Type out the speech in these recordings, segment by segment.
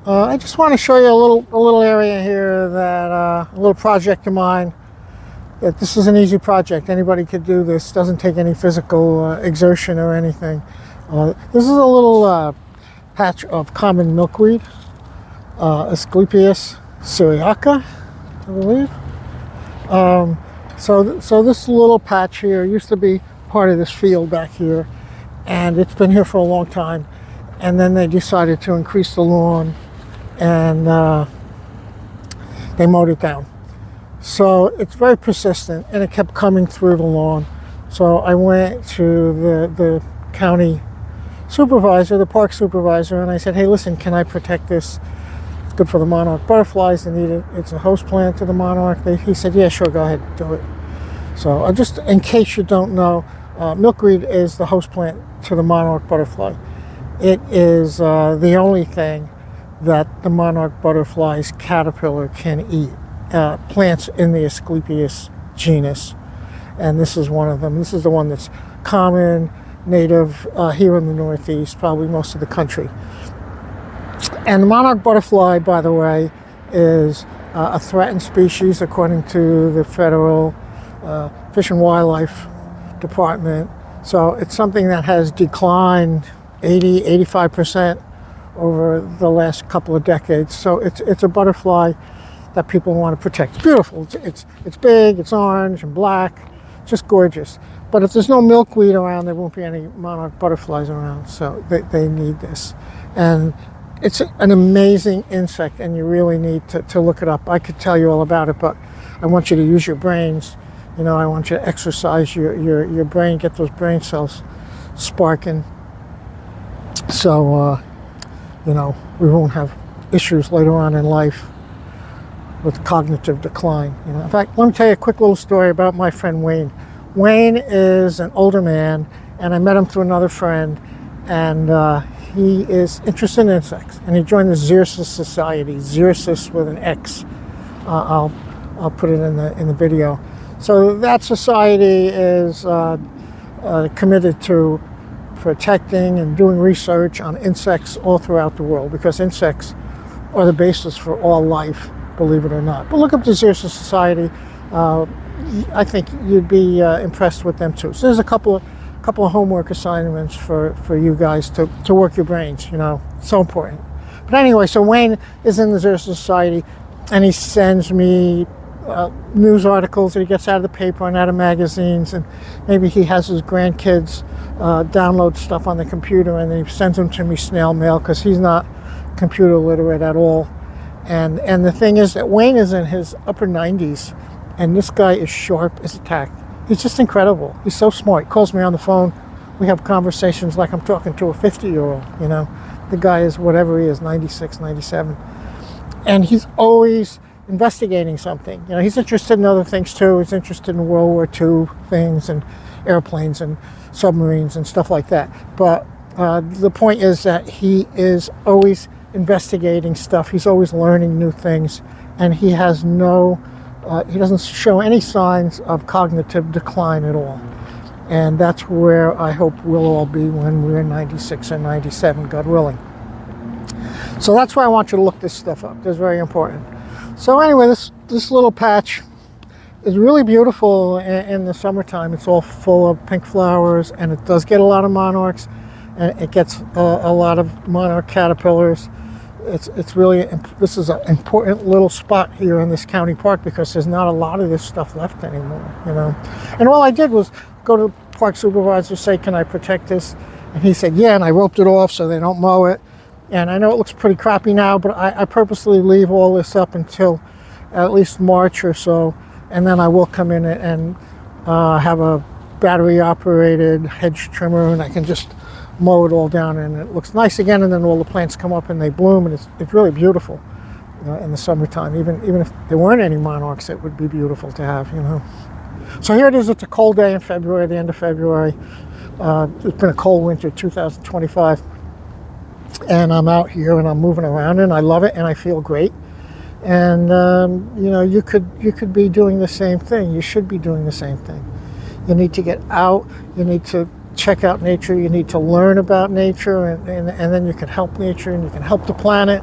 I just want to show you a little area here that a little project of mine. That this is an easy project. Anybody could do this. Doesn't take any physical exertion or anything. This is a little patch of common milkweed, Asclepias syriaca, I believe. So this little patch here used to be part of this field back here, and it's been here for a long time. And then they decided to increase the lawn, and they mowed it down. So it's very persistent, and it kept coming through the lawn. So I went to the county supervisor, the park supervisor, and I said, hey, listen, can I protect this? It's good for the monarch butterflies. They need it. It's a host plant to the monarch. He said, yeah, sure, go ahead, do it. So just in case you don't know, milkweed is the host plant to the monarch butterfly. It is the only thing that the monarch butterfly's caterpillar can eat. Plants in the Asclepias genus, and this is one of them. This is the one that's common, native here in the Northeast, probably most of the country. And the monarch butterfly, by the way, is a threatened species according to the Federal Fish and Wildlife Department. So it's something that has declined 85% over the last couple of decades. So it's a butterfly that people want to protect. It's beautiful. It's big, it's orange and black, just gorgeous. But if there's no milkweed around, there won't be any monarch butterflies around. So they need this. And it's an amazing insect, and you really need to look it up. I could tell you all about it, but I want you to use your brains. You know, I want you to exercise your brain, get those brain cells sparking. So, you know, we won't have issues later on in life with cognitive decline. You know, in fact, let me tell you a quick little story about my friend Wayne. Wayne is an older man, and I met him through another friend, and he is interested in insects, and he joined the Xerces Society, Xerces with an X. I'll put it in the video. So that society is committed to protecting and doing research on insects all throughout the world, because insects are the basis for all life, believe it or not. But look up the Xerces Society. I think you'd be impressed with them too. So there's a couple of homework assignments for you guys to work your brains. You know, it's so important. But anyway, so Wayne is in the Xerces Society, and he sends me news articles that he gets out of the paper and out of magazines, and maybe he has his grandkids download stuff on the computer, and then he sends them to me snail mail, because he's not computer literate at all. And the thing is that Wayne is in his upper 90s, and this guy is sharp as a tack. He's just incredible. He's so smart. He calls me on the phone. We have conversations like I'm talking to a 50-year-old, you know. The guy is whatever he is, 96, 97. And he's always investigating something. You know, he's interested in other things too. He's interested in World War II things and airplanes and submarines and stuff like that. But the point is that he is always investigating stuff. He's always learning new things, and he has he doesn't show any signs of cognitive decline at all. And that's where I hope we'll all be when we're 96 or 97, God willing. So that's why I want you to look this stuff up. It's very important. So anyway, this little patch is really beautiful in the summertime. It's all full of pink flowers, and it does get a lot of monarchs, and it gets a lot of monarch caterpillars. It's really, this is an important little spot here in this county park, because there's not a lot of this stuff left anymore, you know. And all I did was go to the park supervisor, say, can I protect this? And he said, yeah, and I roped it off so they don't mow it. And I know it looks pretty crappy now, but I purposely leave all this up until at least March or so, and then I will come in and have a battery-operated hedge trimmer, and I can just mow it all down, and it looks nice again, and then all the plants come up and they bloom, and it's really beautiful, you know, in the summertime. Even if there weren't any monarchs, it would be beautiful to have, you know. So here it is. It's a cold day in February, the end of February. It's been a cold winter, 2025. And I'm out here and I'm moving around, and I love it, and I feel great. And you know, you could be doing the same thing. You should be doing the same thing. You need to get out. You need to check out nature. You need to learn about nature, and then you can help nature, and you can help the planet.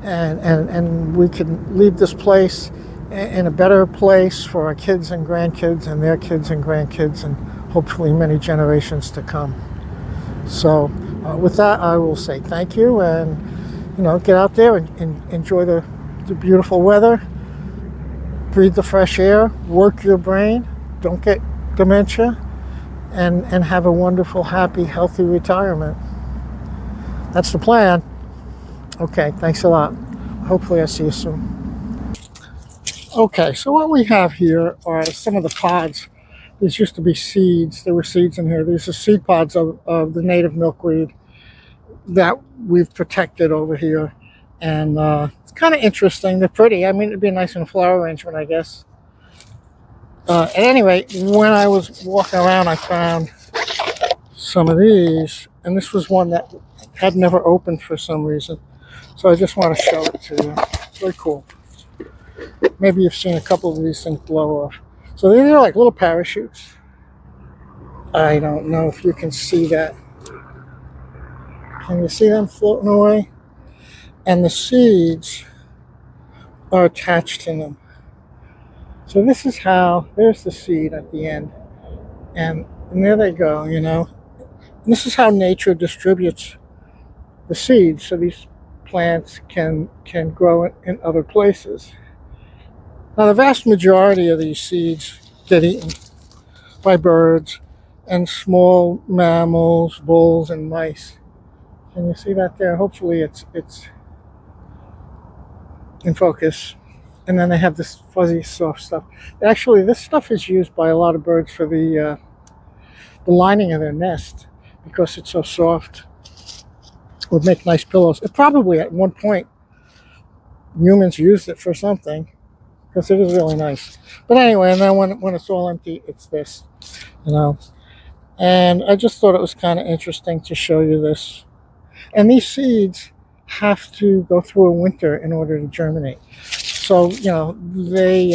and we can leave this place in a better place for our kids and grandkids and their kids and grandkids and hopefully many generations to come. So with that, I will say thank you, and get out there and enjoy the beautiful weather, breathe the fresh air, work your brain, don't get dementia, and have a wonderful, happy, healthy retirement. That's the plan. Okay, thanks a lot. Hopefully I see you soon. Okay, so what we have here are some of the pods. These used to be seeds. There were seeds in here. These are seed pods of the native milkweed that we've protected over here. And it's kind of interesting. They're pretty. I mean, it'd be nice in a flower arrangement, I guess. At any rate, when I was walking around, I found some of these. And this was one that had never opened for some reason. So I just want to show it to you. Very cool. Maybe you've seen a couple of these things blow off. So these are like little parachutes. I don't know if you can see that. Can you see them floating away? And the seeds are attached to them. So this is how, there's the seed at the end. And there they go, And this is how nature distributes the seeds. So these plants can grow in other places. Now, the vast majority of these seeds get eaten by birds and small mammals, voles, and mice. Can you see that there? Hopefully it's in focus. And then they have this fuzzy, soft stuff. Actually, this stuff is used by a lot of birds for the lining of their nest because it's so soft. It would make nice pillows. It probably, at one point, humans used it for something, because it is really nice. But anyway, and then when it's all empty, it's this, And I just thought it was kind of interesting to show you this. And these seeds have to go through a winter in order to germinate. So, they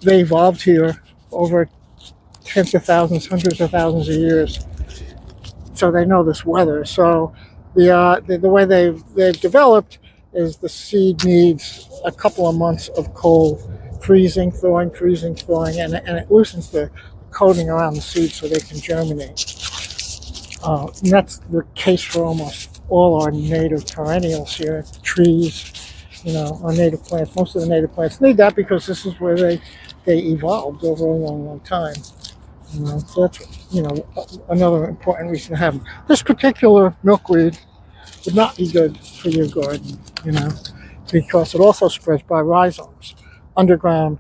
evolved here over tens of thousands, hundreds of thousands of years. So they know this weather. So the way they've developed is the seed needs a couple of months of cold, freezing, thawing, and it loosens the coating around the seed so they can germinate. And that's the case for almost all our native perennials here, trees, our native plants. Most of the native plants need that because this is where they evolved over a long, long time. So that's, another important reason to have them. This particular milkweed would not be good for your garden, because it also spreads by rhizomes, underground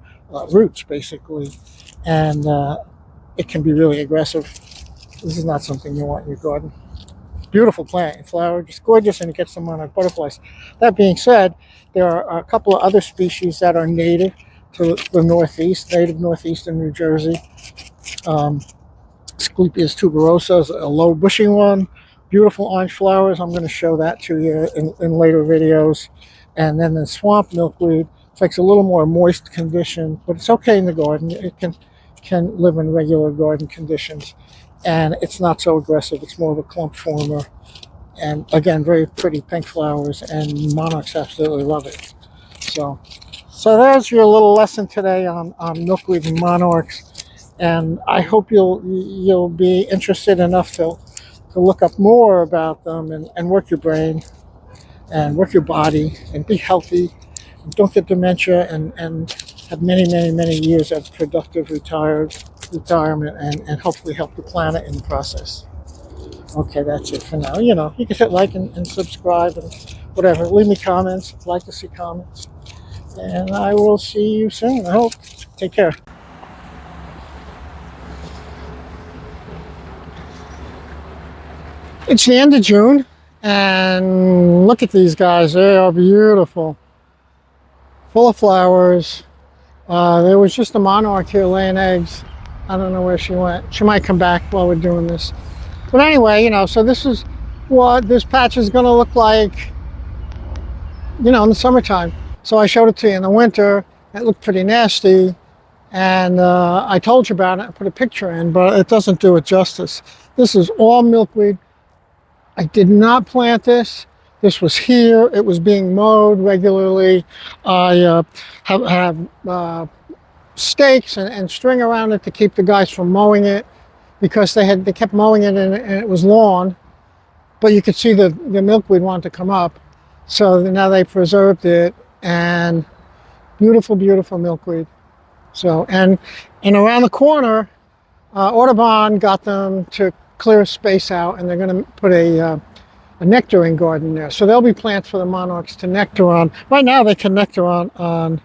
roots, basically, and it can be really aggressive. This is not something you want in your garden. Beautiful plant, flower, just gorgeous, and it gets some monarch butterflies. That being said, there are a couple of other species that are native to the Northeast, native Northeastern New Jersey. Asclepias tuberosa is a low bushing one. Beautiful orange flowers. I'm going to show that to you in later videos. And then the swamp milkweed takes a little more moist condition, but it's okay in the garden. It can live in regular garden conditions. And it's not so aggressive. It's more of a clump former. And again, very pretty pink flowers, and monarchs absolutely love it. So there's your little lesson today on milkweed and monarchs. And I hope you'll be interested enough to look up more about them and work your brain and work your body and be healthy. And don't get dementia and have many, many, many years of productive retirement and hopefully help the planet in the process. Okay, that's it for now. You can hit like and subscribe and whatever. Leave me comments. I'd like to see comments. And I will see you soon, I hope. Take care. It's the end of June, and look at these guys. They are beautiful. Full of flowers. There was just a monarch here laying eggs. I don't know where she went. She might come back while we're doing this. But anyway, so this is what this patch is going to look like, in the summertime. So I showed it to you in the winter. It looked pretty nasty. And I told you about it. I put a picture in, but it doesn't do it justice. This is all milkweed. I did not plant this. This was here. It was being mowed regularly. I have stakes and string around it to keep the guys from mowing it, because they kept mowing it and it was lawn, but you could see the milkweed wanted to come up. So now they preserved it, and beautiful, beautiful milkweed. So, and around the corner, Audubon got them to clear a space out, and they're going to put a nectaring garden there. So there'll be plants for the monarchs to nectar on. Right now they can nectar on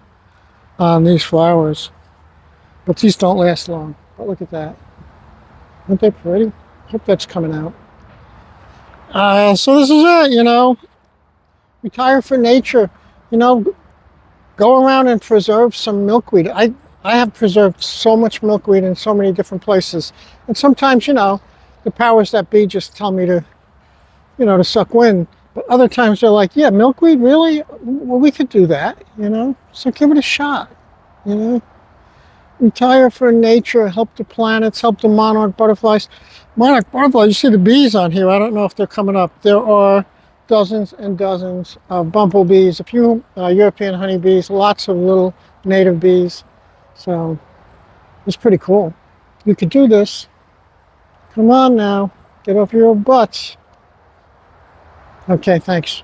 these flowers, but these don't last long. But look at that. Aren't they pretty? Hope that's coming out. So this is it, you know. Retire for nature. You know, go around and preserve some milkweed. I have preserved so much milkweed in so many different places. And sometimes, you know, the powers that be just tell me to, you know, to suck wind. But other times they're like, yeah, milkweed, really? Well, we could do that, you know? So give it a shot, you know? Retire for nature, help the planets, help the monarch butterflies. Monarch butterflies, you see the bees on here. I don't know if they're coming up. There are dozens and dozens of bumblebees, a few European honeybees, lots of little native bees. So it's pretty cool. You could do this. Come on now, get off your butts. Okay, thanks.